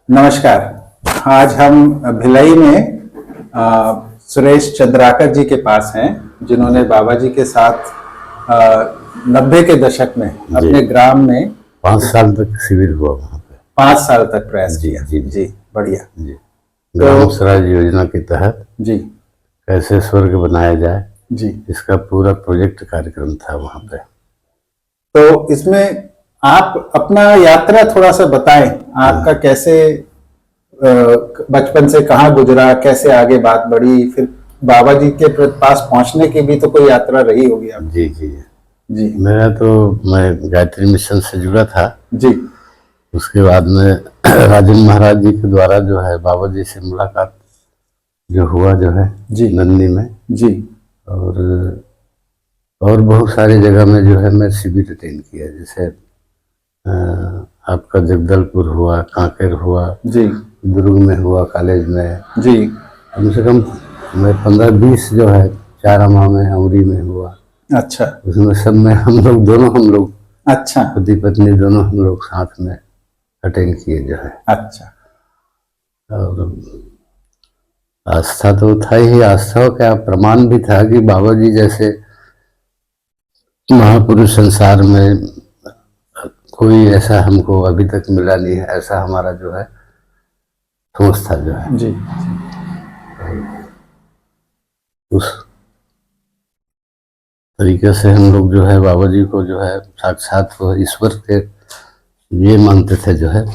नमस्कार। आज हम भिलाई में सुरेश चंद्राकर जी के पास हैं, जिन्होंने बाबा जी के साथ 90 के दशक में अपने ग्राम में 5 साल तक शिविर हुआ वहाँ पे। 5 साल तक प्रयास किया। जी जी, बढ़िया जी। ग्राम स्वराज योजना के तहत जी कैसे स्वर्ग बनाया जाए जी, इसका पूरा प्रोजेक्ट कार्यक्रम था वहाँ पे। तो इसमें आप अपना यात्रा थोड़ा सा बताएं, आपका कैसे बचपन से कहाँ गुजरा, कैसे आगे बात बढ़ी, फिर बाबा जी के पास पहुंचने की भी तो कोई यात्रा रही होगी आप। जी जी जी मैं गायत्री मिशन से जुड़ा था। जी। उसके बाद में राजेंद्र महाराज जी के द्वारा जो है बाबा जी से मुलाकात जो हुआ जो है जी नंदी में जी, और बहुत सारी जगह में जो है मैं शिविर अटेंड किया, जैसे आपका जगदलपुर हुआ, कांकेर हुआ जी, दुर्ग में हुआ, कॉलेज में जी। कम से कम मैं 15-20 जो है चारामा में, अमरी में हुआ। अच्छा उसमें सब में हम लोग अच्छा पति पत्नी दोनों हम लोग साथ में अटेंड किए जो है। अच्छा। और आस्था तो था ही, आस्था का प्रमाण भी था कि बाबा जी जैसे महापुरुष संसार में कोई ऐसा हमको अभी तक मिला नहीं है, ऐसा हमारा जो है ठोस था जो है। जी उस तरीके से हम लोग जो है बाबा जी को जो है साक्षात वो ईश्वर के ये मानते थे जो है,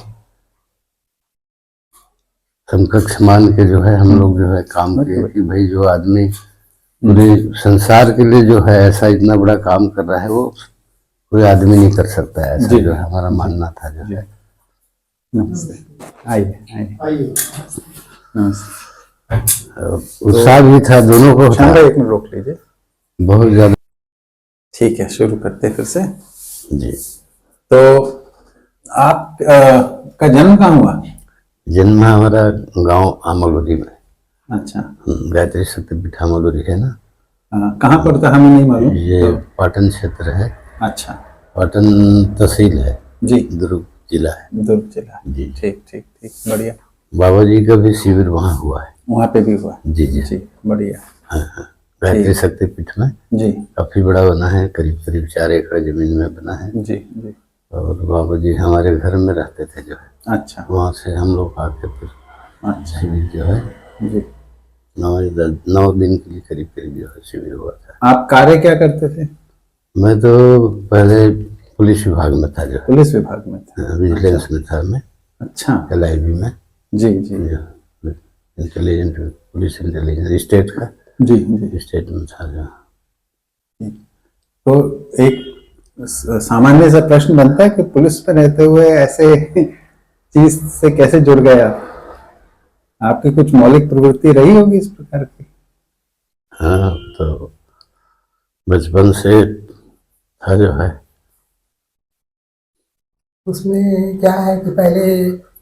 समकक्ष मान के जो है हम लोग जो है काम किए कि भाई जो आदमी पूरे संसार के लिए जो है ऐसा इतना बड़ा काम कर रहा है वो कोई आदमी नहीं कर सकता है, ऐसा जो है हमारा मानना था जो है। नमस्ते, आइए आइए। नमस्ते। उत्साह भी था दोनों को। एक मिनट रोक लीजिए, बहुत ज्यादा। ठीक है, शुरू करते हैं फिर से। जी। तो आप का जन्म कहाँ हुआ? जन्म हमारा गांव आमलोरी में। अच्छा। गायत्री शक्तिपीठ आमलोरी है ना। कहाँ पर था हमें नहीं मालूम। ये तो पाटन क्षेत्र है। अच्छा। पाटन तहसील है जी, दुर्ग जिला है। दुर्ग जिला। जी ठीक ठीक ठीक, बढ़िया। बाबा जी का भी शिविर वहाँ हुआ है। वहाँ पे भी हुआ? जी जी जी, बढ़िया। हाँ। गायत्री शक्तिपीठ में जी काफी बड़ा बना है, करीब करीब 4 एकड़ जमीन में बना है। जी जी। और बाबा जी हमारे घर में रहते थे जो है। अच्छा। वहाँ से हम लोग आके फिर अच्छा शिविर जो है जी। 9 दिन के लिए करीब करीब जो है शिविर हुआ था। आप कार्य क्या करते थे? मैं तो पहले पुलिस विभाग में था जो है। पुलिस विभाग में था? विजिलेंस में था मैं। अच्छा। LIB में। जी जी इंटेलिजेंट, पुलिस इंटेलिजेंस स्टेट का। जी जी, स्टेट में था जो। तो एक सामान्य सा प्रश्न बनता है कि पुलिस में रहते हुए ऐसे चीज से कैसे जुड़ गए आप? आपकी कुछ मौलिक प्रवृत्ति रही होगी इस प्रकार की? हाँ, तो बचपन से था जो है। उसमें क्या है कि पहले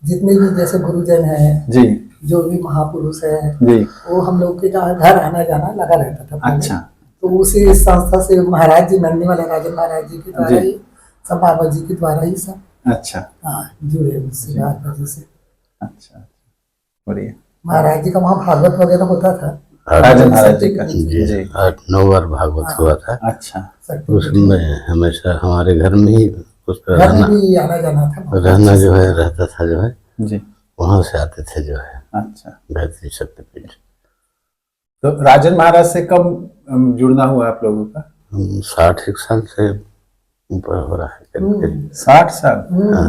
जितने भी जैसे गुरुजन है जी, जो भी महापुरुष है जी, वो हम लोग के घर आना जाना लगा रहता था पहले। अच्छा। तो उसी संस्था से महाराज जी, नंदी वाले राजेंद्र महाराज जी के द्वारा ही सब बाबा जी के द्वारा ही सब अच्छा। हाँ जुड़े उससे बाबा जी से। अच्छा, बढ़िया। महाराज जी का वहाँ भागवत वगैरह होता था। राजेंद्र महाराज जी का जी 8-9 बार भागवत हुआ था। अच्छा। उसमें हमेशा हमारे घर में ही उस पर घर में भी आना जाना था, रहना जो है रहता था जो है। जी, वहाँ से आते थे जो है। अच्छा। गायत्री शक्तिपीठ। तो राजेंद्र महाराज से कब जुड़ना हुआ आप लोगों का? 60 साल से ऊपर हो रहा है करीब। 60 साल,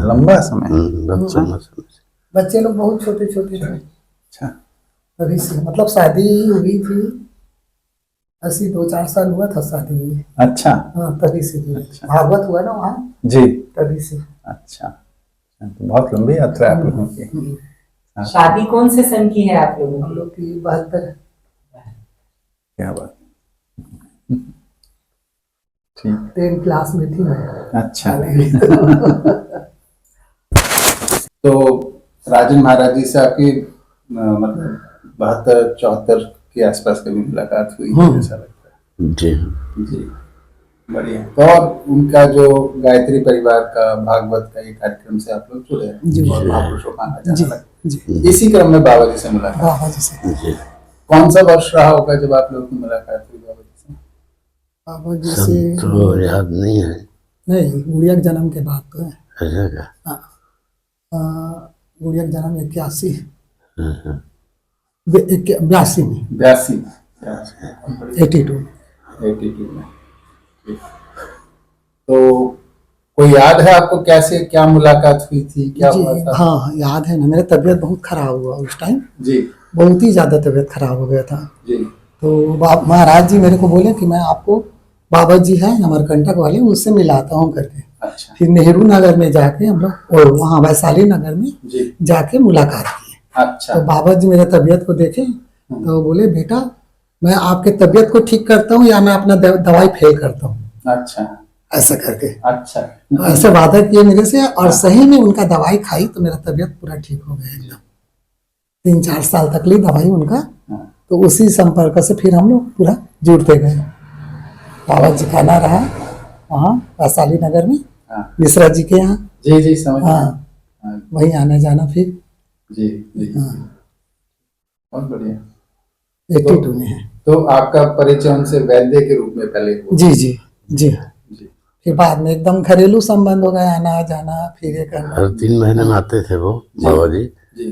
लंबा समय। बहुत लंबा समय से। बच्चे लोग बहुत छोटे छोटे थे अच्छा। तभी से, मतलब शादी हुई थी 80 2-4 साल हुआ था शादी हुई। अच्छा। हाँ तभी से अच्छा। भागवत हुआ ना वहाँ जी, तभी से। अच्छा। तो बहुत लंबी यात्रा है आप लोगों की। शादी कौन से सन की है आप लोगों हम की? लोग की 72। क्या बात। ठीक। 10 क्लास में थी मैं। अच्छा। तो राजेंद्र महाराज जी से आपकी मतलब 72-74 के आसपास कभी मुलाकात हुई है ऐसा लगता है? जी जी, बढ़िया। तो और उनका जो गायत्री परिवार का भागवत का ये कार्यक्रम से आप लोग जुड़े हैं जी। और महापुरुषों का आना जाना लगता जी इसी क्रम में बाबा जी से मुलाकात। बाबा जी से। जी कौन सा वर्ष रहा होगा जब आप लोगों की मुलाकात हुई बाबा जी से? बाबा जी सब से तो याद नहीं है। नहीं, गुड़िया के जन्म के बाद तो है। ऐसा क्या? गुड़िया का जन्म 81 हाँ, हाँ। 82 में, 82 82 82 में। ठीक। तो कोई याद है आपको कैसे क्या मुलाकात हुई थी, क्या जी हुआ था? हाँ याद है ना, मेरा तबीयत बहुत खराब हुआ उस टाइम, जी बहुत ही ज़्यादा तबीयत खराब हो गया था। जी तो महाराज जी मेरे को बोले कि मैं आपको, बाबा जी हैं अमरकंटक वाले, उससे मिलाता हूँ करके। अच्छा फिर नेहरू नगर में जाके हम लोग, और वहाँ वैशाली नगर में जी जाके मुलाकात की। अच्छा तो बाबा जी मेरे तबीयत को देखे तो बोले, बेटा मैं आपके तबीयत को ठीक करता हूँ या मैं अपना दवाई फेल करता हूँ, अच्छा ऐसा करके। अच्छा तो ऐसे वादा किए मेरे से, और सही में उनका दवाई खाई तो मेरा तबीयत पूरा ठीक हो गया एकदम। 3-4 साल तक ली दवाई उनका। तो उसी संपर्क से फिर हम लोग पूरा जुड़ते गए। बाबा जी का आना रहा वहाँ वैशाली नगर में, हाँ। मिश्रा जी के यहाँ। जी जी समझ गया। हाँ हाँ, वहीं आना जाना फिर। जी जी हाँ बहुत बढ़िया। 82 में है। तो आपका परिचय उनसे वैद्य के रूप में पहले हुआ? जी जी जी। जी फिर बाद में एकदम घरेलू संबंध हो गए, आना जाना फिर ये करना। हर 3 महीने में आते थे वो बाबा जी, जी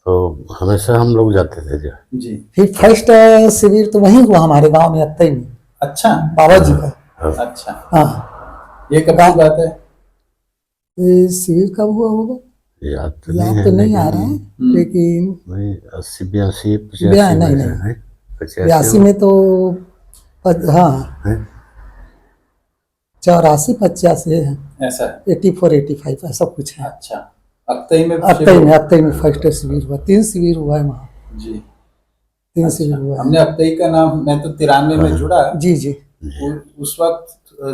तो हमेशा हम लोग जाते थे जो। जी। फिर फर्स्ट शिविर तो वहीं हुआ हमारे गांव में, अत्तई में, अच्छा बाबा जी का। अच्छा। हाँ ये कब की बात है? ये शिविर कब हुआ होगा याद तो याद नहीं है, तो नहीं आ रहा है, लेकिन वही 80 82 बया 85 नहीं में नहीं है। 82 में तो हाँ है। 84 85 है, ऐसा 84 85 ऐसा कुछ है। अच्छा अक्तई में अत्तई में फर्स्ट शिविर हुआ, 3 शिविर हुआ है वहाँ, जी 3 शिविर हुआ है। हमने अक्तई का नाम, मैं तो 93 में जुड़ा। जी जी उस वक्त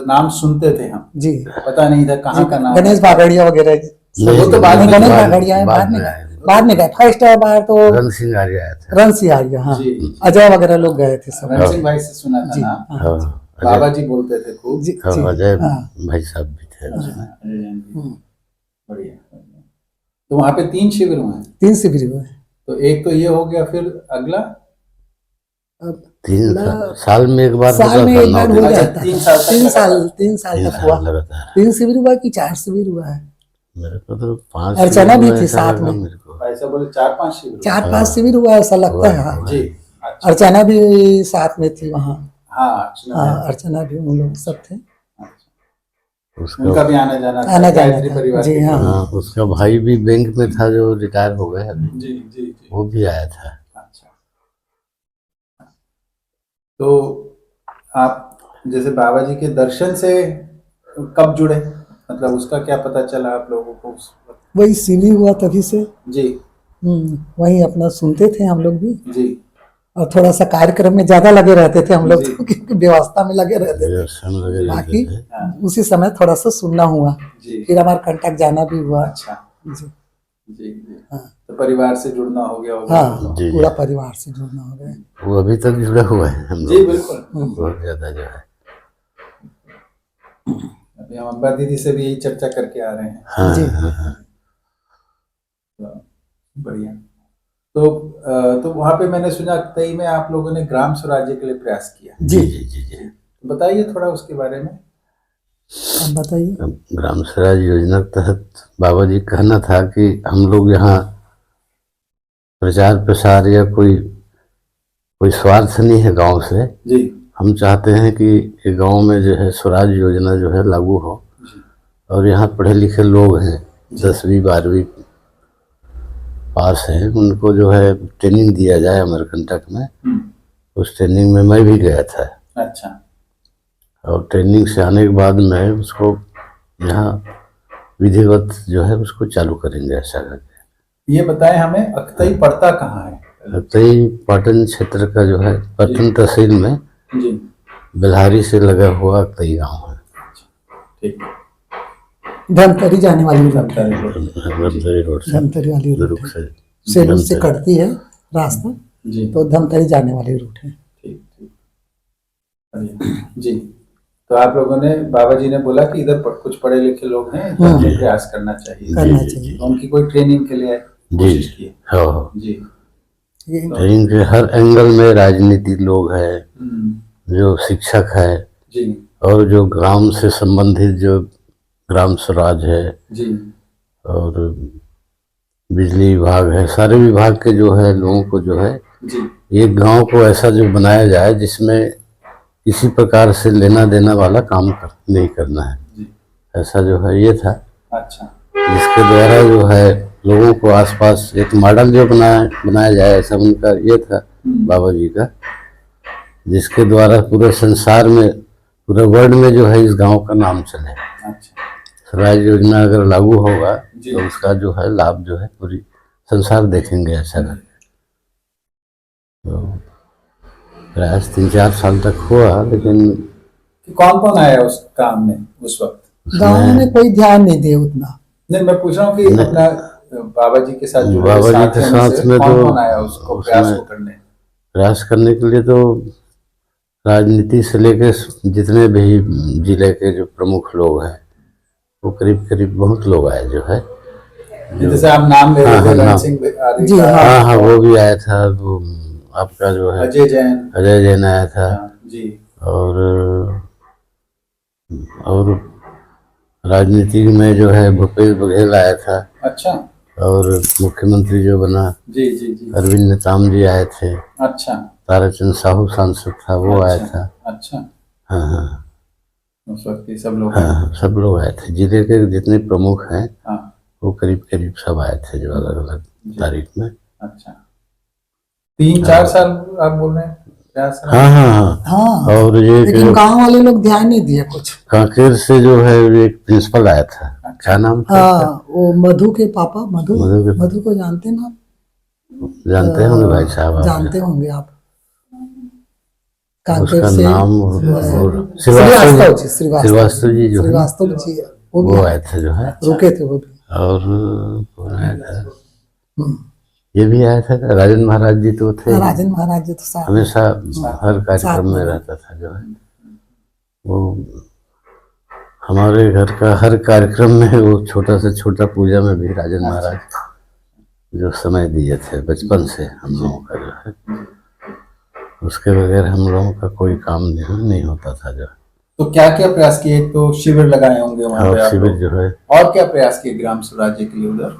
नाम सुनते थे हम, जी। पता नहीं था कहाँ का नाम। गणेश बागड़िया वगैरह वो तो बाद में गणेश बाद- बागड़िया है, बाद में आए। बाद में गए। फर्स्ट बार तो रन सिंह आर्य आया था। रन सिंह, हाँ जी। अजय वगैरह लोग गए थे सब। रण सिंह भाई से सुना था जी नाम, हाँ बाबा जी बोलते थे खूब। जी हाँ, जी अजय हाँ भाई साहब भी थे उसमें। अजय जैन जी। हम्म। बढ़िया। तो वहाँ पे 3 शिविर हुए हैं। 3 शिविर हुए। तो एक तो ये हो गया, फिर अगला अब 3 साल में एक बार साल होता में था, एक 9 बार दिन हो अच्छा, जाता 3 था। साल तक 3 साल लगातार। 3 साल 3 तक हुआ। साल लगातार। 3 शिविर हुआ कि 4 शिविर हुआ है। मेरे को तो 5 अर्चना भी शिविर थी ऐसा साथ लगा में। मेरे को। ऐसा बोले 4-5 शिविर हुए। 4-5 शिविर हुआ ऐसा लगता है। हाँ जी अच्छा। अर्चना भी साथ में थी वहाँ। हाँ अर्चना हाँ है। अर्चना भी, उन लोग सब थे। उसका उनका भी आना जाना था, आना जाना गायत्री था। परिवार जी के हाँ। लोग। हाँ, उसका भाई भी बैंक में था जो रिटायर हो गए अभी, जी जी जी वो भी आया था। अच्छा। तो आप जैसे बाबा जी के दर्शन से कब जुड़े, मतलब उसका क्या पता चला आप लोगों को उस वक्त? वही शिविर हुआ तभी से। जी वही अपना सुनते थे हम लोग भी, जी और थोड़ा सा कार्यक्रम में ज्यादा लगे रहते थे हम लोग जी। तो, क्योंकि व्यवस्था में लगे रहते थे। व्यवस्था में लगे बाकी रहते थे। उसी समय थोड़ा सा सुनना हुआ, जी फिर हमारा कांटेक्ट जाना भी हुआ। अच्छा जी जी जी। हाँ तो परिवार से जुड़ना हो गया होगा। हाँ जी, पूरा जी। परिवार से जुड़ना हो गया। वो अभी तक जुड़े हुए हैं हम जी लोग, बिल्कुल। बहुत ज्यादा जो है। अभी हम अम्बा दीदी से भी यही चर्चा करके आ रहे हैं। हाँ जी। हाँ हाँ। तो बढ़िया। तो वहाँ पे मैंने सुना कई में आप लोगों ने ग्राम स्वराज्य के लिए प्रयास किया। जी जी जी जी। तो बताइए थोड़ा उसके बारे में। अब बताइए। अब ग्राम स्वराज योजना के तहत बाबा जी कहना था कि हम लोग यहाँ प्रचार प्रसार या कोई स्वार्थ नहीं है गांव से। जी हम चाहते हैं कि ये गांव में जो है स्वराज योजना जो है लागू हो, जी और यहाँ पढ़े लिखे लोग हैं 10वीं 12वीं पास हैं, उनको जो है ट्रेनिंग दिया जाए अमरकंटक में। उस ट्रेनिंग में मैं भी गया था, अच्छा और ट्रेनिंग से आने के बाद में उसको यहाँ विधिवत जो है उसको चालू करेंगे ऐसा करके। ये बताएं हमें, अक्तई पड़ता कहाँ है? कई पाटन क्षेत्र का जो है पाटन तहसील में जी बेल्हारी से लगा हुआ कई गांव है। ठीक धमतरी जाने वाली रूट है। धमतरी रोड से धमतरी वाली रूट दुर्ग है। से सेलूर से कटती है रास्ता, जी तो धमतरी जाने वाली रूट है। ठीक ठीक बढ़िया। जी तो आप लोगों ने, बाबा जी ने बोला कि इधर कुछ पढ़े लिखे लोग हैं, इधर हमें प्रयास करना चाहिए। करना चाहिए। तो उनकी कोई ट्रेनिंग के लिए कोशिश की है। हाँ, जी। इनके हर एंगल में राजनीति लोग हैं, हम्म, जो शिक्षक है, जी और जो ग्राम से संबंधित जो ग्राम स्वराज है, जी और बिजली विभाग है, सारे विभाग के जो है लोगों को जो है जी एक गांव को ऐसा जो बनाया जाए जिसमें किसी प्रकार से लेना देना वाला काम नहीं करना है, जी। ऐसा जो है ये था। अच्छा। जिसके द्वारा जो है लोगों को आसपास एक मॉडल जो बनाया जाए, ऐसा उनका ये था बाबा जी का, जिसके द्वारा पूरे संसार में, पूरे वर्ल्ड में जो है इस गांव का नाम चले। अच्छा स्वराज योजना अगर लागू होगा जी। तो उसका जो है लाभ जो है पूरी संसार देखेंगे ऐसा करके। तो प्रयास 3-4 साल तक हुआ, लेकिन कौन कौन आया उस काम में उस वक्त? गांव में कोई ध्यान नहीं दिया उतना। नहीं, मैं पूछ रहा हूँ कि अपना बाबा जी के साथ जुड़े हुए बाबा जी के साथियों में साथ से में कौन तो कौन आया उसको प्रयास उसमें को करने? प्रयास करने के लिए तो राजनीति से लेकर जितने भी जिले के जो प्रमुख लोग हैं वो करीब करीब बहुत लोग आए जो है। जैसे आप नाम ले रहे थे, हाँ, रण हाँ। सिंह आदि जी, का, हाँ हाँ, वो भी आया था। वो आपका जो है अजय जैन। अजय जैन आया था। हाँ, जी और राजनीति में जो है भूपेश बघेल आया था, अच्छा और मुख्यमंत्री जो बना जी जी जी। अरविंद नेताम जी आए थे। अच्छा ताराचंद साहू सांसद था, वो आया अच्छा था। अच्छा। हाँ हाँ उस वक्त ये सब लोग हाँ हाँ, सब लोग आए थे, जिले के जितने प्रमुख हैं हाँ वो करीब करीब सब आए थे जो अलग अलग जी। तारीख में। अच्छा, 3-4 साल आप बोल रहे हैं प्रयास रहा? हाँ हाँ हाँ। हाँ, और ये लेकिन गांव वाले लोग ध्यान नहीं दिए कुछ। कांकेर से जो है एक प्रिंसिपल आया था, क्या नाम था? हाँ, वो मधु के पापा, मधु मधु को जानते ना? जानते होंगे भाई साहब आप? जानते होंगे आप। कांकेर उसका से नाम और श्रीवास्तव जी, श्रीवास्तव जी जो है ना, श्रीवास्तव जी वो भी वो आए थे जो है। रुके थे वो भी। और कौन आया था? ये भी आया था, राजेंद्र महाराज जी तो थे, राजेंद्र महाराज जी तो साथ हमेशा हर कार्यक्रम में में रहता था जो है। वो हमारे घर का हर कार्यक्रम में, वो छोटा से छोटा पूजा में भी राजेंद्र महाराज जो समय दिए थे बचपन से हम लोगों का जो है, उसके बगैर हम लोगों का कोई काम नहीं होता था जो है। तो क्या क्या प्रयास किए? एक तो शिविर लगाए होंगे वहाँ पे और आप शिविर लोग। जो है, और क्या प्रयास किए ग्राम स्वराज्य के लिए उधर?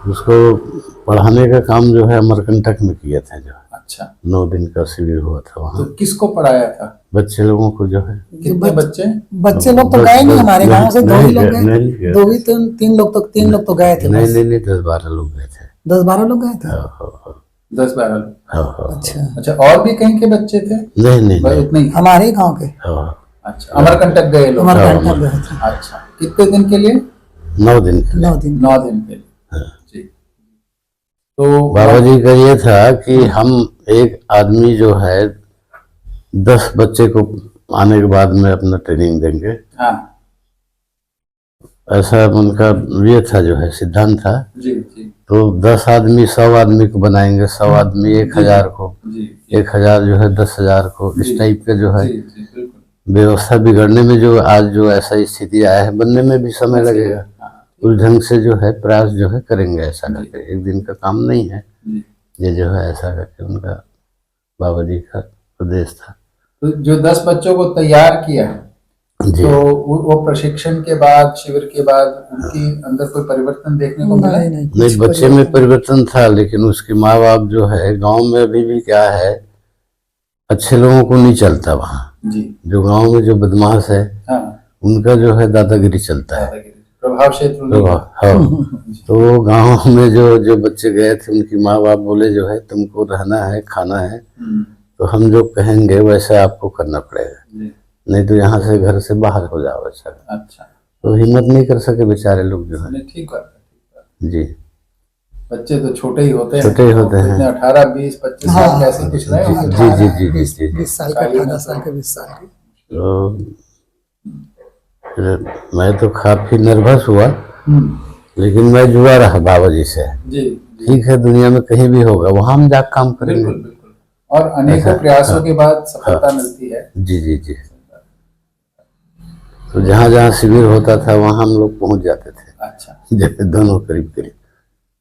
उसको पढ़ाने का काम जो है अमरकंटक में किए थे जो है। अच्छा, 9 दिन का शिविर हुआ था तो वहाँ। किसको पढ़ाया था? बच्चे लोगों को जो है। कितने बच्चे? बच्चे लोग तो गए नहीं, हमारे गांव से दो ही लोग गए, नहीं गए। दो ही तीन लोग तो 3 लोग तो गए थे नहीं बस। नहीं नहीं, 10-12 लोग गए थे। 10-12 लोग गए थे। हाँ 10-12 लोग। हाँ। अच्छा, अच्छा, और भी कहीं के बच्चे थे? नहीं नहीं बस नहीं। उतने ही? हमारे गांव के हाँ, अच्छा, अमरकंटक गए लोग? अमरकंटक गए थे। अच्छा, कितने दिन के लिए? 9 दिन के लिए। 9 दिन। 9 दिन के लिए। जी। तो बाबा जी का ये था कि हम एक आदमी जो है 10 बच्चे को आने के बाद में अपना ट्रेनिंग देंगे, हाँ ऐसा उनका ये था जो है सिद्धांत था। जी जी तो 10 आदमी 100 आदमी को बनाएंगे, 100 आदमी 1000 को, जी 1000 जो है 10,000 को, इस टाइप के जो है जी जी बिल्कुल। व्यवस्था बिगड़ने में जो आज जो ऐसा स्थिति आया है, बनने में भी समय लगेगा। उस ढंग से जो है प्रयास जो है करेंगे ऐसा करके, एक दिन का काम नहीं है जी। ये जो है ऐसा करके उनका बाबा जी का उपदेश था। तो जो 10 बच्चों को तैयार किया, जी तो वो प्रशिक्षण के बाद, शिविर के बाद उनके अंदर कोई परिवर्तन देखने को मिला? नहीं, बच्चे में परिवर्तन था, लेकिन उसके माँ बाप जो है गांव में अभी भी क्या है, अच्छे लोगों को नहीं चलता वहाँ। जी। जो गांव में जो बदमाश है हाँ, उनका जो है दादागिरी चलता है, प्रभाव क्षेत्र नहीं। हाँ। तो गांव में जो बच्चे गए थे उनकी माँ बाप बोले जो है तुमको रहना है, खाना है, तो हम जो कहेंगे वैसे आपको करना पड़ेगा, जी। नहीं तो यहाँ से घर से बाहर हो जाओ ऐसा। अच्छा, तो हिम्मत नहीं कर सके बेचारे लोग जो है। नहीं, ठीक बात है। जी, बच्चे तो छोटे ही होते हैं, छोटे ही होते हैं। 18, 20, 25 साल कैसे कुछ रहे होंगे। जी जी जी जी जी। 20 साल के, 18 साल के, 20 साल के। तो फिर मैं तो काफी नर्वस हुआ, लेकिन मैं जुड़ा रहा बाबा जी से। जी ठीक है, दुनिया में कहीं भी होगा, वहां हम जाकर काम करेंगे। बिल्कुल बिल्कुल। और अनेकों प्रयासों के बाद सफलता मिलती है। जी जी जी। तो जहाँ जहाँ शिविर होता था वहाँ हम लोग पहुँच जाते थे। अच्छा, जैसे दोनों करीब करीब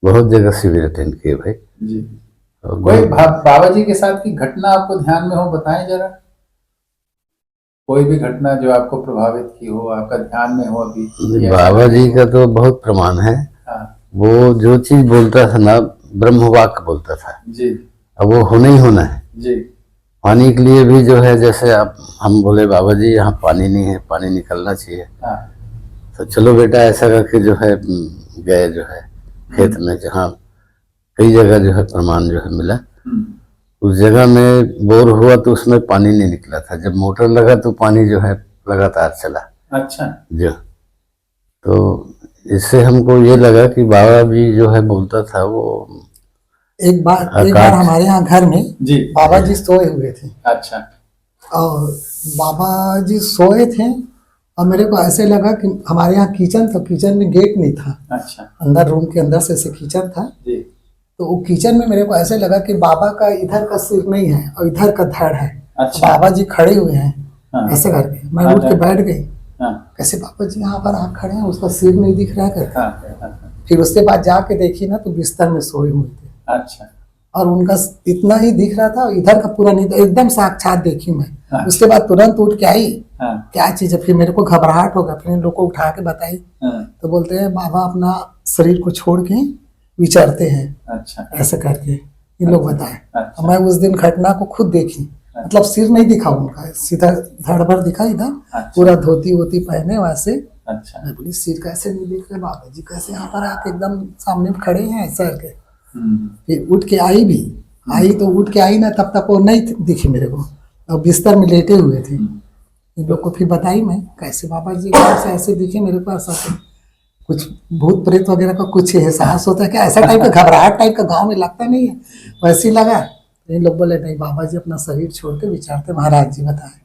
बहुत जगह शिविर अटेंड किए भाई। जी। और कोई बाबा जी के साथ की घटना आपको ध्यान में हो, बताएं जरा। कोई भी घटना जो आपको प्रभावित की हो, आपका ध्यान में हो अभी। बाबा जी का तो बहुत प्रमाण है। हाँ। वो जो चीज बोलता था ना, ब्रह्मवाक्य बोलता था जी। अब वो होना ही होना है। जी। पानी के लिए भी जो है, जैसे आप हम बोले बाबा जी यहाँ पानी नहीं है, पानी निकलना चाहिए। हाँ। तो चलो बेटा ऐसा करके जो है गए जो है खेत में, जहाँ कई जगह जो है प्रमाण जो है मिला। उस जगह में बोर हुआ तो उसमें पानी नहीं निकला था, जब मोटर लगा तो पानी जो है लगातार चला। अच्छा। जो तो इससे हमको ये लगा कि बाबा जी जो है बोलता था वो। एक बार हमारे यहाँ घर में जी। बाबा जी सोए हुए थे। अच्छा। और बाबा जी सोए थे और मेरे को ऐसे लगा कि हमारे यहाँ किचन था, किचन में गेट नहीं था। अच्छा। अंदर रूम के अंदर से किचन था। जी। तो वो किचन में मेरे को ऐसे लगा कि बाबा का इधर का सिर नहीं है और इधर का धड़ है। अच्छा। बाबा जी खड़े हुए हैं। हाँ। ऐसे करके मैं उठ के बैठ गई। हाँ। कैसे बाबा जी यहाँ पर आप खड़े हैं, उसका सिर नहीं दिख रहा है करके। हाँ। फिर उसके बाद जाके देखी ना तो बिस्तर में सोए हुए थे। अच्छा। और उनका इतना ही दिख रहा था, इधर का पूरा नहीं था, एकदम साक्षात देखी मैं। हाँ। उसके बाद तुरंत उठ के आई। हाँ। क्या चीज है, फिर मेरे को घबराहट हो गया। फिर इन लोग को उठा के बताई हाँ। तो बोलते हैं बाबा अपना शरीर को छोड़ के विचरते हैं। अच्छा। ऐसे करके इन लोग बताए। अच्छा। मैं उस दिन घटना को खुद देखी। मतलब सिर नहीं दिखा उनका, सीधा धड़ भर दिखा इधर। अच्छा। पूरा धोती वोती पहने वैसे। अच्छा। मैं बोली सिर कैसे नहीं दिख रहे, बाबा जी कैसे यहाँ पर आके एकदम सामने में खड़े हैं ऐसा करके। फिर उठ के आई भी, आई तो उठ के आई ना, तब तक वो नहीं दिखी मेरे को, और बिस्तर में लेटे हुए थे। इन लोग को फिर बताई मैं कैसे बाबा जी से ऐसे दिखे मेरे को। ऐसा कुछ भूत प्रेत वगैरह का कुछ एहसास होता है क्या, ऐसा टाइप का घबराहट टाइप का गांव में लगता नहीं है, वैसे ही लगा। इन लोग बोले नहीं बाबा जी अपना शरीर छोड़ के विचारते, महाराज जी बताए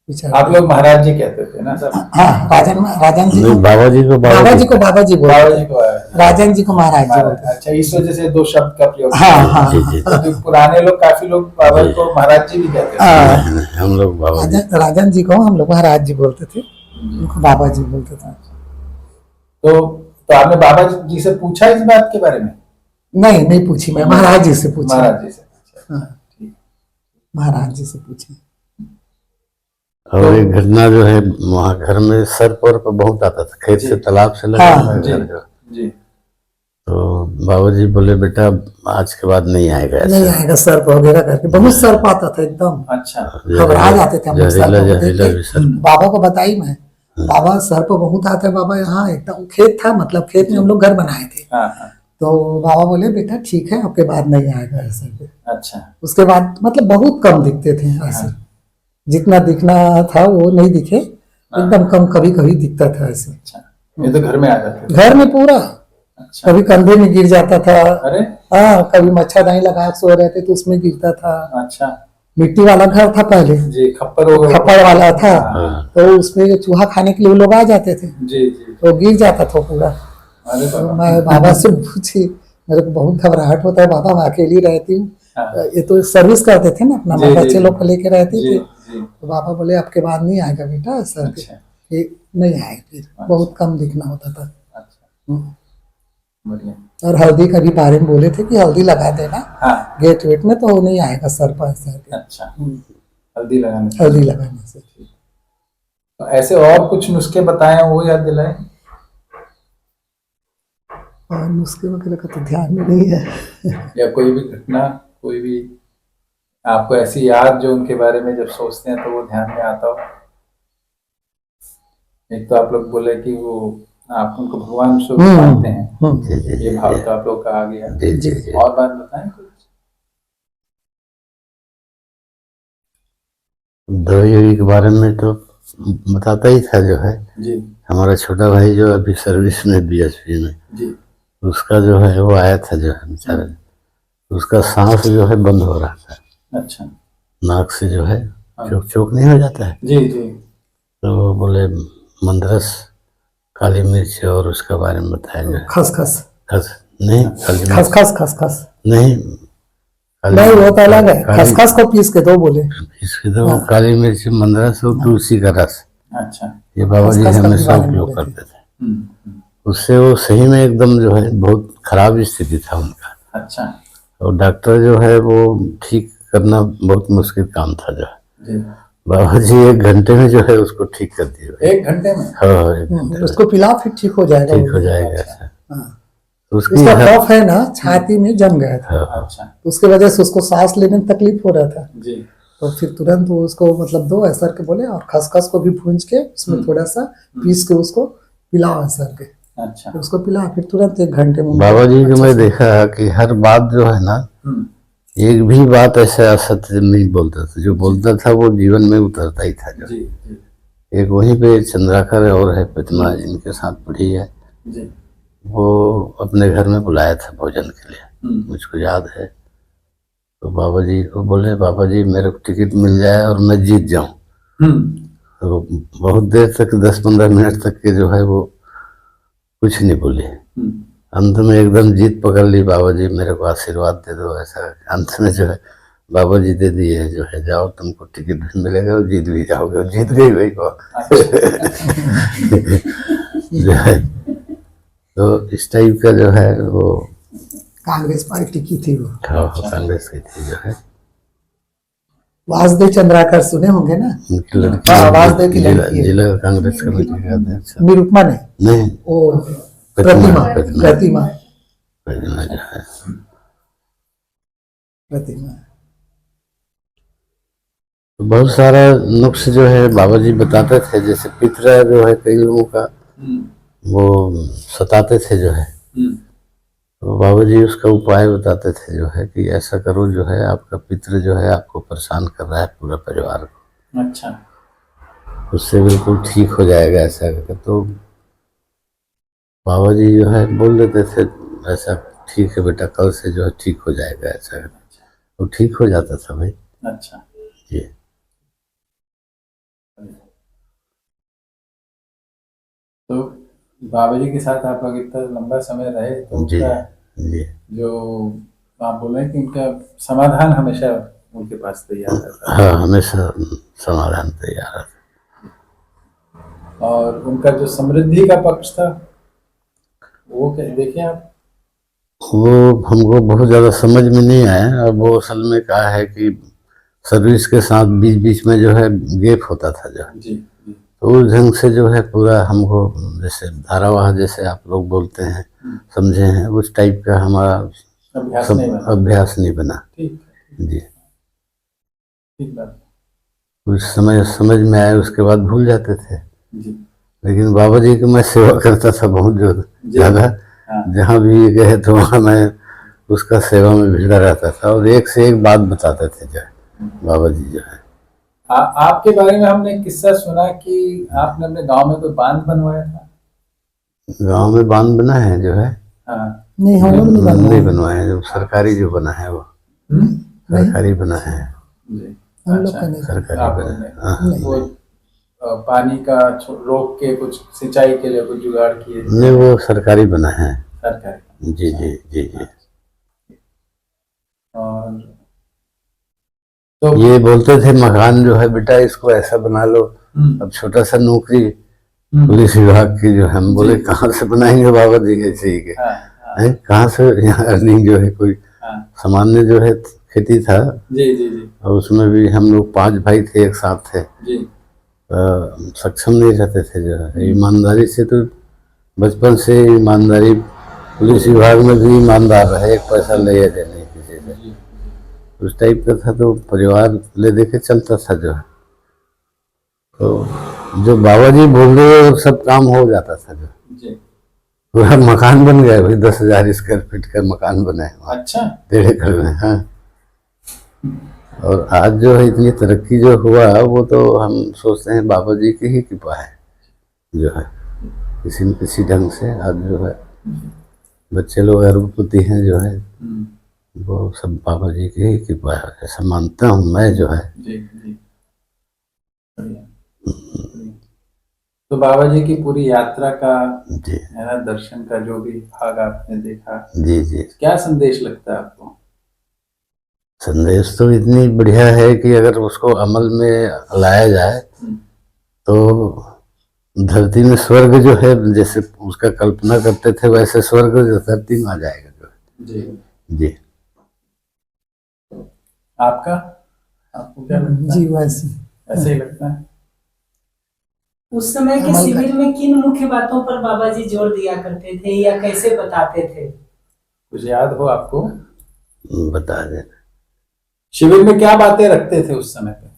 विचार। आप लोग महाराज जी कहते थे ना सब। हाँ राजन जी को बाबा जी को बाबा जी को बाबा जी को राजन जी को महाराज जी बोलते। अच्छा, इस वजह से दो शब्द का प्रयोग। हाँ। तो पुराने लोग, काफी लोग बाबा जी को महाराज जी भी कहते थे। हम लोग बाबा जी, राजन जी को हम लोग महाराज जी बोलते थे, उनको बाबा जी बोलते थे। तो आपने बाबा जी से पूछा इस बात के बारे में? नहीं पूछी, मैं महाराज जी से पूछा। महाराज जी से पूछा। हाँ, महाराज जी से पूछी। और एक घटना जो है वहाँ घर में सर्प और बहुत आता था, खेत से तालाब से लगा हुआ है घर जो। जी। तो बाबा जी बोले बेटा आज के बाद नहीं आएगा ऐसा। नहीं आएगा सर्प वगैरह करके, बहुत सर्प आता था एकदम। अच्छा। घबरा जाते थे हम लोग सर्प को देख जहरीला के। भी सर्प। बाबा को बताई मैं, बाबा सर्प बहुत आता है बाबा यहाँ। एकदम खेत था, मतलब खेत में हम लोग घर बनाए थे। तो बाबा बोले बेटा ठीक है आपके बाद नहीं आएगा ऐसा। अच्छा। उसके बाद मतलब बहुत कम दिखते थे ऐसे, जितना दिखना था वो नहीं दिखे, एकदम कम कभी कभी दिखता था ऐसे। अच्छा। ये तो घर में आ जाते थे? घर में पूरा। अच्छा। कभी कंधे में गिर जाता था। अरे हाँ, कभी मच्छरदानी लगा के सो रहे थे तो उसमें गिरता था। अच्छा। मिट्टी वाला घर था पहले जी, खप्पड़ वाला था। हाँ। तो उसमें चूहा खाने के लिए लोग आ जाते थे। जी जी। तो गिर जाता था पूरा। अरे तो मैं बाबा से पूछी, मेरे को बहुत घबराहट होता है बाबा, मैं अकेली रहती हूँ। हाँ। ये तो सर्विस करते थे ना अपना, मैं बच्चे लोग को लेके रहती थी। जी। तो बाबा बोले आपके बाद नहीं आएगा बेटा सर। अच्छा। नहीं आएगा, फिर बहुत कम दिखना होता था। अच्छा। बढ़िया। और हल्दी का भी बारे में बोले थे कि हल्दी लगा देना। हाँ। गेट वेट में तो नहीं आएगा सर पर ऐसा। अच्छा। हल्दी लगाने से। हल्दी लगाने से। तो ऐसे और कुछ नुस्खे बताए वो याद दिलाए? और नुस्खे वगैरह का तो ध्यान में नहीं है। या कोई भी घटना, कोई भी आपको ऐसी याद जो उनके बारे में जब सोचते हैं तो वो ध्यान में आता हो? एक तो आप लोग बोले कि वो आप उनको भगवान स्वरूप मानते हैं, ये भाव तो आप लोग का आ गया। जी। और बात बताएं कुछ? द्रव्य के बारे में तो बताता ही था जो है जी। हमारा छोटा भाई जो अभी सर्विस में बीएसपी में जी। उसका जो है वो आया था जो है बेचारा, उसका सांस जो है बंद हो रहा था। अच्छा। नाक से जो है चोक नहीं हो जाता है। जी जी। तो वो बोले मंदरस, काली मिर्च और उसके बारे में बताया जो है। खसखस नहीं, काली मिर्च खसखस नहीं, नहीं, वो तो अलग है। खसखस को पीस के दो बोले। पीस के दो, काली मिर्च, मंदरस और तुलसी का रस। अच्छा। ये बाबा जी खसखस का हमेशा भी बारे में उपयोग बोले करते थे। उससे वो सही में एकदम जो है बहुत खराब स्थिति था उनका। अच्छा और डॉक्टर जो है वो ठीक करना बहुत मुश्किल काम था जो है। जी। बाबा जी 1 घंटे में जो है उसको ठीक कर दिए। 1 घंटे में? हाँ 1 घंटे में उसको पिलाओ फिर ठीक हो जाएगा। ठीक हो वो। जाएगा अच्छा। ऐसा। हाँ। तो उसकी उसका हर- कफ है ना छाती में जम गया था, हाँ, अच्छा तो उसके वजह से उसको सांस लेने में तकलीफ हो रहा था। जी। तो फिर तुरंत वो उसको मतलब दो ऐसर के बोले, और खसखस को भी भूंज के उसमें थोड़ा सा पीस के उसको पिलाओ ऐसर के। अच्छा फिर उसको पिला, फिर तुरंत 1 घंटे में बाबा जी को अच्छा मैं से- देखा कि हर बात जो है ना, हम्म, एक भी बात ऐसा असत्य नहीं बोलता था। जो बोलता था वो जीवन में उतरता ही था जो। जी जी एक वहीं पे चंद्राकर और है प्रतिमा जिनके साथ पढ़ी है, जी। वो अपने घर में बुलाया था भोजन के लिए, हम्म, मुझको याद है। तो बाबा जी को बोले, बाबा जी मेरे को टिकट मिल जाए और मैं जीत जाऊं। हम्म, तो बहुत देर तक 10-15 मिनट तक के जो है वो कुछ नहीं बोले। हम्म, अंत में एकदम जीत पकड़ ली, बाबा जी मेरे को आशीर्वाद दे दो ऐसा। अंत में जो है बाबा जी दे दिए जो है, जाओ तुमको टिकट भी मिलेगा और जीत भी जाओगे। और जीत गई भाई को जो है। तो इस टाइप का जो है वो कांग्रेस पार्टी की थी वो। कांग्रेस की थी जो है। वासुदेव चंद्राकर सुने होंगे ना? उनकी लड़की हाँ, वासुदेव की जिला लड़की है। जिला कांग्रेस कमेटी का अध्यक्ष। निरुपमा ने, नहीं, वो प्रतिमा प्रतिमा प्रतिमा जो है। प्रतिमा। तो बहुत सारा नुक्स जो है बाबा जी बताते थे। जैसे पितरा जो है कई लोगों का वो सताते थे जो है, तो बाबा जी उसका उपाय बताते थे जो है कि ऐसा करो जो है, आपका पितृ जो है आपको परेशान कर रहा है पूरा परिवार को, अच्छा उससे बिल्कुल ठीक हो जाएगा ऐसा करके। तो बाबा जी जो है बोल देते थे ऐसा, ठीक है बेटा कल से जो है ठीक हो जाएगा ऐसा करके। तो ठीक हो जाता था भाई अच्छा। जी। तो बाबा जी के साथ आप लोग इतना लंबा समय रहे तो जी उनका जी जो आप बोल रहे हैं कि उनका समाधान हमेशा उनके पास तैयार रहता हाँ, हमेशा समाधान तैयार है। था। और उनका जो समृद्धि का पक्ष था वो देखे आप? वो हमको बहुत ज़्यादा समझ में नहीं आया। अब वो असल में क्या है कि सर्विस के साथ बीच बीच में जो है गैप होता था जो है। जी जी। तो उस ढंग से जो है पूरा हमको जैसे धारावाह जैसे आप लोग बोलते हैं समझे हैं, उस टाइप का हमारा अभ्यास नहीं बना। अभ्यास नहीं बना ठीक जी। ठीक बात कुछ समय समझ में आए उसके बाद भूल जाते थे। जी लेकिन बाबा जी की मैं सेवा करता था बहुत ज़्यादा। हाँ। जहाँ भी गए तो वहाँ मैं उसका सेवा में भिड़ा रहता था और एक से एक बात बताते थे जो है बाबा जी जो है। आपके बारे में हमने किस्सा सुना कि आपने अपने गांव में कोई बांध बनवाया था। गांव में बांध बना है जो है, हाँ नहीं, हम लोग नहीं बनवाए। नहीं बनवाए हैं। जो सरकारी जो बना है वो सरकारी बना है। जी। हम लोग अच्छा का नहीं। सरकारी आप बना लोग ने हाँ। वो पानी का रोक के कुछ सिंचाई के लिए कुछ जुगाड़ किए? नहीं, वो सरकारी बना है। सरकारी। जी जी जी जी। और तो ये बोलते थे मकान जो है बेटा इसको ऐसा बना लो। अब छोटा सा नौकरी पुलिस विभाग की जो है, हम बोले कहाँ से बनाएंगे बाबा जी ऐसे ही के हाँ हाँ हैं, कहाँ से यहाँ अर्निंग जो है कोई हाँ सामान्य जो है खेती था। जी जी जी और उसमें भी हम लोग 5 भाई थे, एक साथ थे। जी सक्षम नहीं रहते थे जो है। ईमानदारी से तो बचपन से ईमानदारी, पुलिस विभाग में भी ईमानदार रहे, एक पैसा ले दे नहीं किसी से, जी उस टाइप का था। तो परिवार ले दे के चलता था जो है। तो जो बाबा जी बोल रहे वो सब काम हो जाता था जो। जी। पूरा मकान बन गया भाई, 10,000 स्क्वायर फीट का मकान बना है वहाँ अच्छा 1.5 एकड़ में। हाँ, और आज जो है इतनी तरक्की जो हुआ वो तो हम सोचते हैं बाबा जी की ही कृपा है जो है। किसी न किसी ढंग से आज जो है बच्चे लोग अरबपति हैं जो है, वो सब बाबा जी की ही कृपा है ऐसा मानता हूँ मैं जो है। जी जी। बढ़िया। तो बाबा जी की पूरी यात्रा का जी है ना, दर्शन का जो भी भाग आपने देखा, जी जी। क्या संदेश लगता है आपको? संदेश तो इतनी बढ़िया है कि अगर उसको अमल में लाया जाए तो धरती में स्वर्ग जो है जैसे उसका कल्पना करते थे वैसे स्वर्ग जो धरती में आ जाएगा जो है। जी। जी। आपका आपको क्या लगता जी है? वैसे ऐसे ही लगता है। उस समय के अमल शिविर में किन मुख्य बातों पर बाबा जी जोर दिया करते थे या कैसे बताते थे? कुछ याद हो आपको? बता दें। शिविर में क्या बातें रखते थे उस समय पे?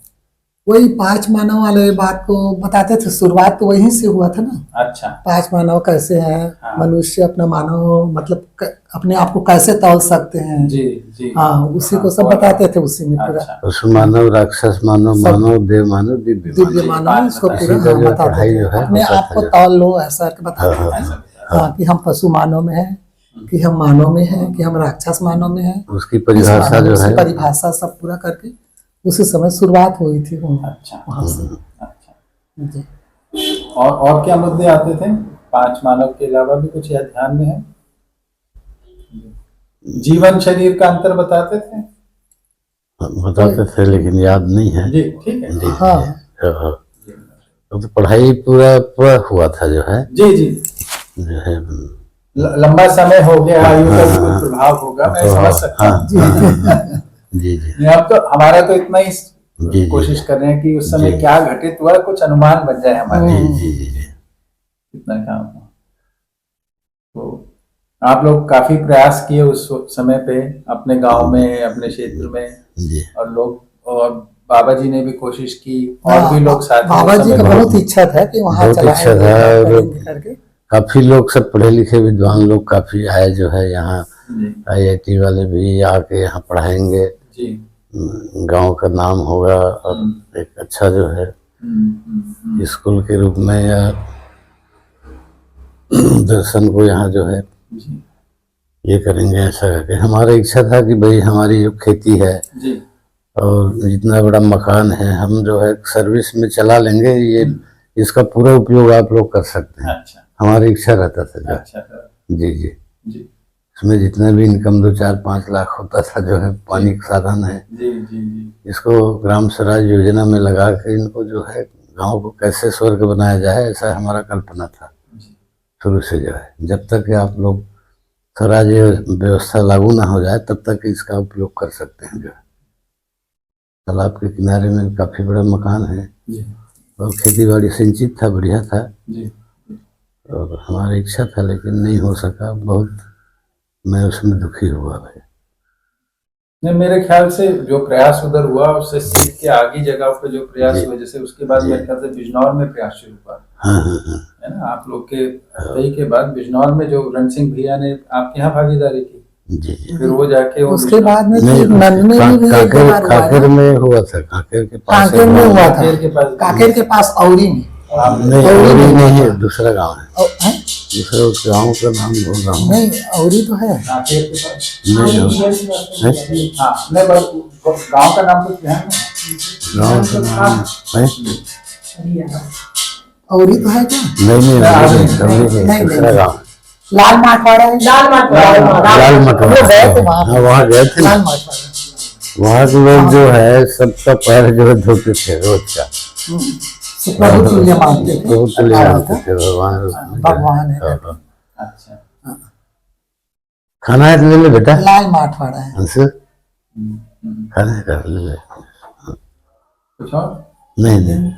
वही पांच मानव वाले बात को बताते थे। शुरुआत तो वहीं से हुआ था ना। अच्छा। पांच मानव कैसे हैं, हाँ। मनुष्य अपना मानव मतलब अपने आप को कैसे तौल सकते हैं। जी जी। हाँ उसी को सब बताते थे उसी में पूरा। अच्छा। पशु मानव, राक्षस मानव, सब। मानव, देव मानव, दिव्य दिव्य मानव। मानव बात इसको बताई। पूरा इसी का हाँ जो बताते पढ़ाई थे। जो है अपने होता आप था को जो। तौल लो ऐसा के बताते हाँ, थे। हाँ, हाँ कि हम पशु मानव में हैं, कि हम मानव में हैं, कि हम राक्षस मानव में हैं। उसकी परिभाषा जो उसकी है। परिभाषा सब पूरा करके उसी समय शुरुआत हुई थी अच्छा। वहाँ से। अच्छा। जी। और क्या मुद्दे आते थे पांच मानव के अलावा भी? कुछ या ध्यान में है? जीवन शरीर का अंतर बताते थे? बताते थे लेकिन याद नहीं है। जी ठीक है। जी। हाँ। हाँ। तो पढ़ाई पूरा पूरा हुआ था जो है। जी जी। जो है लंबा समय हो गया, आयु का भी कुछ प्रभाव होगा, मैं समझ सकता हूँ। जी जी नहीं, अब तो हमारा तो इतना ही जी। कोशिश कर रहे हैं कि उस समय जी। क्या घटित हुआ, कुछ अनुमान बन जाए हमारे। जी जी जी जी। कितना काम हुआ। तो आप लोग काफी प्रयास किए उस समय पे अपने गांव में, अपने क्षेत्र में, जी। और लोग, और बाबा जी ने भी कोशिश की, और भी लोग साथ में बाबा उस जी समय का में- बहुत इच्छा था कि वहाँ बहुत इच्छा चलाएंगे, था। करेंगे करके। काफी लोग सब पढ़े लिखे विद्वान लोग काफी आए जो है यहाँ। जी IIT वाले भी आके यहाँ पढ़ाएंगे, जी। गांव का नाम होगा और एक अच्छा जो है स्कूल के रूप में या दर्शन को यहाँ जो है जी ये करेंगे ऐसा करके। हमारा इच्छा था कि भाई हमारी जो खेती है जी। और जितना बड़ा मकान है हम जो है सर्विस में चला लेंगे, ये इसका पूरा उपयोग आप लोग कर सकते हैं। अच्छा हमारी इच्छा रहता था जो। अच्छा। जी जी। जी उसमें जितना भी इनकम 2-4-5 लाख होता था जो है पानी का साधन है, जी जी जी। इसको ग्राम स्वराज योजना में लगा के इनको जो है गांव को कैसे स्वर्ग बनाया जाए ऐसा हमारा कल्पना था शुरू से जो है। जब तक कि आप लोग स्वराज व्यवस्था लागू ना हो जाए तब तक इसका उपयोग कर सकते हैं जो है। तालाब के किनारे में काफी बड़ा मकान है जी और खेती बाड़ी सिंचित था, बढ़िया था। जी। और हमारी इच्छा था लेकिन नहीं हो सका। बहुत मैं उसमें दुखी हुआ भाई। नहीं, मेरे ख्याल से जो प्रयास उधर हुआ उससे सीख के आगे जगहों पे जो प्रयास जी। हुए, जैसे उसके बाद जी। मेरे ख्याल से बिजनौर में प्रयास शुरू हुआ, हाँ हाँ हाँ। है ना? आप लोग के हत्या के बाद बिजनौर में जो रण सिंह भैया ने आपके यहाँ भागीदारी की, जी जी। फिर वो जाके वो उसके बाद में नहीं, फिर नंद में भी एक बार हुआ कांकेर ना। में हुआ था। कांकेर के पास कांकेर में हुआ था। कांकेर के पास। कांकेर के पास औरी में। नहीं, औरी में नहीं है, हुआ था। दूसरा गांव है। हैं? दूसरा उस गांव का नाम बोल रहा हूँ। नहीं औरी तो है। कांकेर के पास। नहीं हो। हाँ, नहीं, बस गांव का नाम तो ध्यान है। गांव का नाम है? औरी तो है क्या? नहीं नहीं, नहीं, दूसरा नहीं। गांव है। लाल माठवाड़ा है। लाल माटवाड़ा। लाल मटवाड़ा। वो गए थे वहाँ। हाँ, वहाँ गए थे। लाल माठवाड़ा। वहाँ के लोग जो है सबका पैर जो है धोते थे रोज का। प्रभु तुल्य मानते थे। प्रभु तुल्य मानते थे भगवान उसमें जो है। भगवान है। हाँ, हाँ। अच्छा। खाना है तो ले ले बेटा। लाल माठवाड़ा है। हमसे खाना है का ले ले। कुछ और? नहीं नहीं।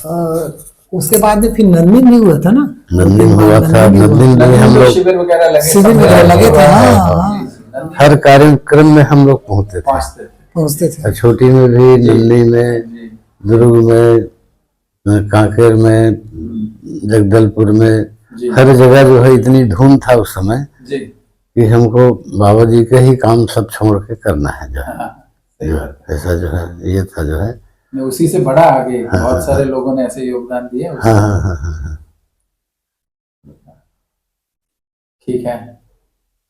और उसके बाद में फिर नंदी में हुआ था ना। नंदी में हुआ था। नंदी में हम लोग शिविर वगैरह लगे, शिविर वगैरह लगे थे। हाँ हाँ हर कार्यक्रम में हम लोग पहुंचते थे। पहुंचते थे। पहुँचते थे। छोटी में भी, नंदी में, जी दुर्ग में, कांकेर में, जगदलपुर में, जी। हर जगह जो है इतनी धूम था उस समय जी। कि हमको बाबा जी का ही काम सब छोड़ के करना है जो है। हाँ, सही जो बात ऐसा जो है ये था जो है। है। उसी से बड़ा आगे बहुत सारे लोगों ने ऐसे योगदान दिए हाँ हाँ हाँ हाँ। ठीक है।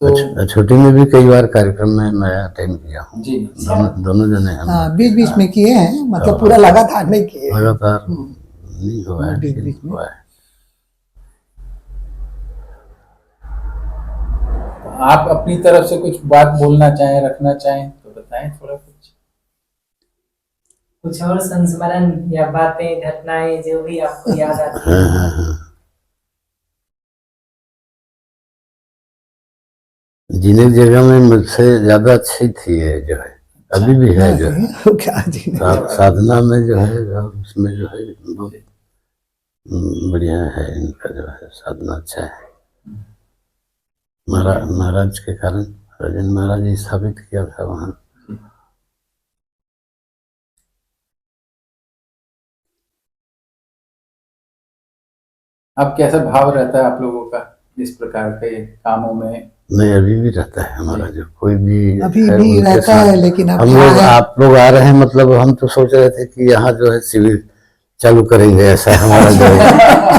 तो छोटी में भी कई बार कार्यक्रम में मैं अटेंड किया हूँ। जी दोनों जने हम हाँ बीच बीच में किए हैं, मतलब पूरा लगातार नहीं किए। लगातार नहीं हुआ है, बीच लेकिन बीच में। हुआ है। आप अपनी तरफ से कुछ बात बोलना चाहें, रखना चाहें तो बताएं थोड़ा कुछ। कुछ और संस्मरण या बातें घटनाएं जो भी आपको याद आती हाँ है? हाँ हाँ। जीने की जगह में मुझसे ज्यादा अच्छी थी ये जो है, अभी भी है जो है। क्या जी साधना में जो है और उसमें जो है बहुत बढ़िया है इनका जो है, साधना अच्छा है। महाराज के कारण राजेंद्र महाराज जी स्थापित किया था वहाँ। अब कैसा भाव रहता है आप लोगों का इस प्रकार के कामों में? नहीं, अभी भी रहता है हमारा, जो कोई भी अभी है भी उनके रहता साथ। है, लेकिन अब हम क्या लोग, है, आप लोग आ रहे हैं, मतलब हम तो सोच रहे थे कि यहाँ जो है शिविर चालू करेंगे, ऐसा हमारा जो है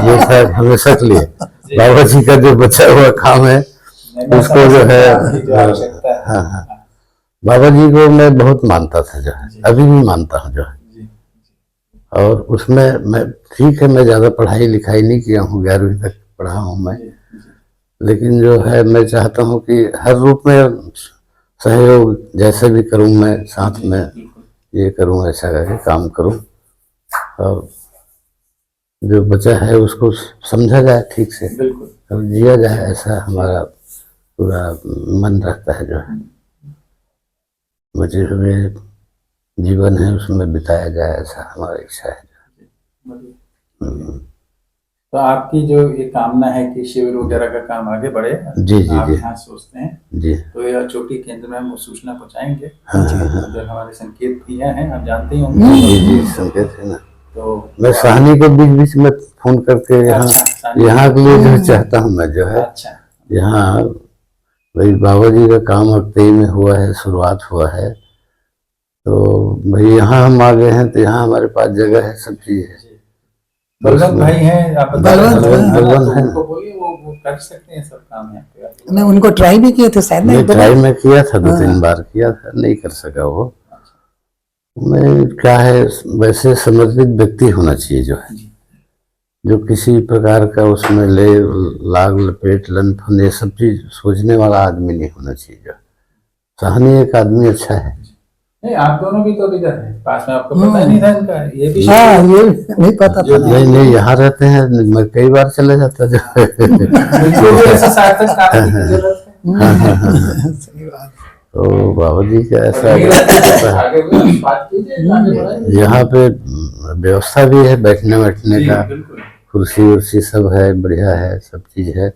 ये था हमेशा के लिए। बाबा जी का जो बचा हुआ काम है उसको जो है, हाँ हाँ, बाबा जी को मैं बहुत मानता था जो है, अभी भी मानता हूँ जो है। और उसमें मैं, ठीक है, मैं ज़्यादा पढ़ाई लिखाई नहीं किया हूँ, 11वीं तक पढ़ा हूँ मैं, लेकिन जो है मैं चाहता हूँ कि हर रूप में सहयोग जैसे भी करूँ, मैं साथ में ये करूँ, ऐसा करके काम करूँ, और जो बचा है उसको समझा जाए ठीक से और जिया जाए, ऐसा हमारा पूरा मन रहता है जो है। बचे हुए जीवन है उसमें बिताया जाए, ऐसा हमारी इच्छा है। तो आपकी जो ये कामना है कि शिविर वगैरह का काम आगे बढ़े, जी जी आप जी यहाँ सोचते हैं, जी। तो यह चोटी केंद्र में हम वो सूचना पहुँचाएंगे। हाँ हाँ हाँ। जो हमारे संकेत भैया हैं, आप जानते ही होंगे। जी जी, संकेत है ना। तो मैं साहनी को बीच बीच में फोन करके यहाँ, अच्छा, यहाँ के लिए जो चाहता हूँ मैं जो है, अच्छा, यहाँ भाई बाबा जी का काम अब 23 में हुआ है, शुरुआत हुआ है, तो भाई यहाँ हम आ गए हैं, तो यहाँ हमारे पास जगह है, सब चीज है। बलवंत भाई हैं, आप बता रहे हैं, बलवंत तो है ना। उनको बोलिए वो कर सकते हैं सब काम यहाँ पे। मैं उनको ट्राई भी किए थे शायद ना, मैं एक दो ट्राई बार। में किया था, 2-3 बार किया था, नहीं कर सका वो। मैं क्या है, वैसे समर्पित व्यक्ति होना चाहिए जो है, जो किसी प्रकार का उसमें ले लाग लपेट लन फन ये सब चीज सोचने वाला आदमी नहीं होना चाहिए। जो साहनी एक आदमी अच्छा है। नहीं, आप दोनों भी तो इधर हैं पास में, आपको पता ही नहीं था इनका, ये भी हाँ, ये नहीं पता था। नहीं नहीं, यहाँ रहते हैं, मैं कई बार चले जाता जो है। इनको भी ऐसे सार्थक काम की जरूरत है। सही बात। तो बाबा जी का ऐसा आगे भी बात कीजिए, आगे बढ़ाइए। यहाँ पे व्यवस्था भी है बैठने बैठने जी, का, बिल्कुल। कुर्सी उर्सी सब है, बढ़िया है, सब चीज है।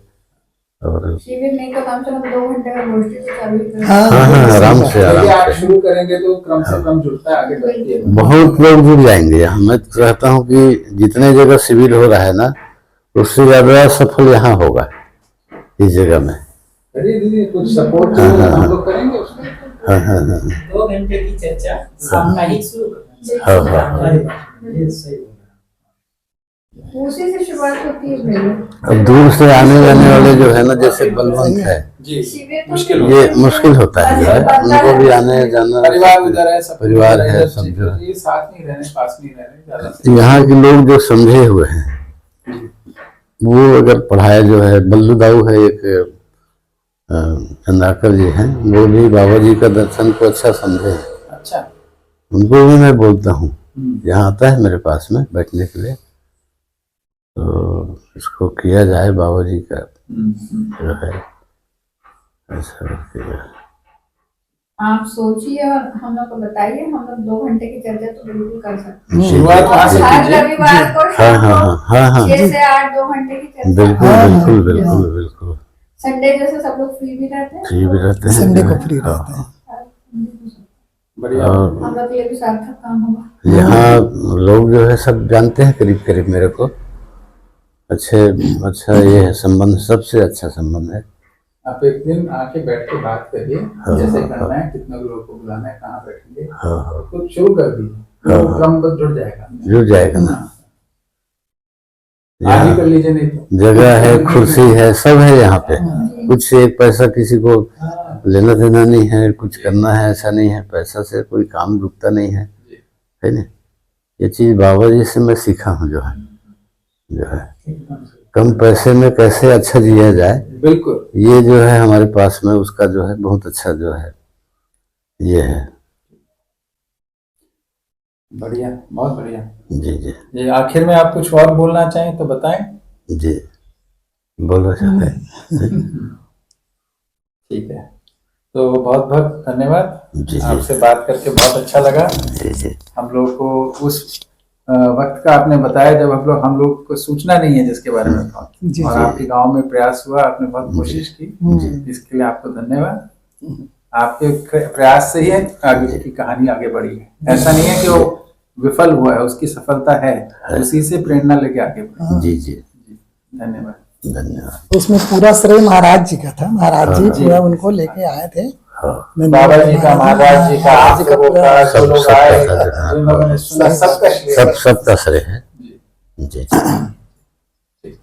और शिविर नहीं तो कम से कम 2 घंटे का गोष्ठी तो चालू ही करें। हाँ हाँ, आराम से यदि आप आराम से। शुरू करेंगे तो क्रम से क्रम जुड़ता है, आगे बढ़ती है। बहुत लोग जुड़ जाएंगे यहाँ। मैं चाहता हूँ कि जितने जगह शिविर हो रहा है ना, उससे ज्यादा सफल यहाँ होगा इस जगह में। अरे दीदी, कुछ सपोर्ट हम लोग करेंगे उसमें। हाँ हाँ हाँ 2 घंटे की चर्चा साप्ताहिक शुरू हाँ हाँ हाँ। उसी से शुरुआत होती है भैया। अब दूर से आने जाने वाले जो है ना, जैसे बलवंत है, जी, शिविर तो मुश्किल ये मुश्किल होता है जो है, उनको भी आने जाना, परिवार उधर है, सब परिवार है, इधर, सब जो है। ये साथ नहीं रहने, पास नहीं रहने ज्यादा। यहाँ के लोग जो समझे हुए हैं, वो अगर पढ़ाया जो है, बल्लू दाऊ है एक, चंद्राकर जी हैं, वो भी बाबा जी का दर्शन को अच्छा समझे हैं। अच्छा, उनको भी मैं बोलता हूँ, यहाँ आता है मेरे पास में बैठने के लिए, तो इसको किया जाए बाबा जी का जो है, ऐसा करके जो है। आप सोचिए और हम लोग को बताइए, हम लोग 2 घंटे की चर्चा तो बिल्कुल कर सकते हैं। शुरुआत वहाँ से हर कीजिए। रविवार को हाँ शाम हाँ को हाँ हाँ 6 से 8 2 घंटे की चर्चा। बिल्कुल बिल्कुल बिल्कुल बिल्कुल। संडे जैसे सब लोग फ्री भी रहते हैं, फ्री भी रहते हैं, संडे को फ्री रहते हैं। बढ़िया। और हम लोग के लिए भी सार्थक काम होगा। यहाँ लोग जो है सब जानते हैं करीब करीब मेरे को, अच्छे अच्छा ये है संबंध, सबसे अच्छा संबंध है। आप एक दिन आके बैठ के बात करिए, जैसे करना है, कितने लोगों को बुलाना है, कहाँ बैठेंगे, और कुछ शुरू कर दीजिए, वो क्रमबद्ध जुड़ जाएगा। जुड़ जाएगा ना। आज ही कर लीजिए, नहीं तो जगह है, कुर्सी है, सब है यहाँ पे। कुछ एक पैसा किसी को लेना देना नहीं है, कुछ करना है ऐसा नहीं है, पैसा से कोई काम रुकता नहीं है, है ना। ये चीज बाबा जी से मैं सीखा हूँ जो है कम पैसे में कैसे अच्छा जिया जाए, बिल्कुल। ये जो है हमारे पास में उसका जो है बहुत अच्छा जो है ये है। बढ़िया, बहुत बढ़िया। जी जी ये आखिर में आप कुछ और बोलना चाहें तो बताएं। जी, बोलो चाहे। ठीक है, तो बहुत बहुत धन्यवाद। जी, जी। आपसे बात करके बहुत अच्छा लगा। जी जी हम लोग को उस वक्त का आपने बताया जब हम लोग को सूचना नहीं है जिसके बारे में था, जी, और जी। आपके गांव में प्रयास हुआ, आपने बहुत कोशिश की, जी। इसके लिए आपको धन्यवाद। आपके प्रयास से ही आगे की कहानी आगे बढ़ी है। ऐसा नहीं है कि वो विफल हुआ है, उसकी सफलता है, उसी से प्रेरणा लेके आगे बढ़े। जी जी, धन्यवाद। धन्यवाद। उसमें पूरा श्रेय महाराज जी का था। महाराज जी जी। पूरा उनको लेके आए थे। हाँ, बाबा जी का, महाराज जी का, आप लोगों का, जो लोग सबका आए, श्रेय। जिन लोगों ने सुना, सबका श्रेय है। सबका श्रेय है। जी। जी ठीक।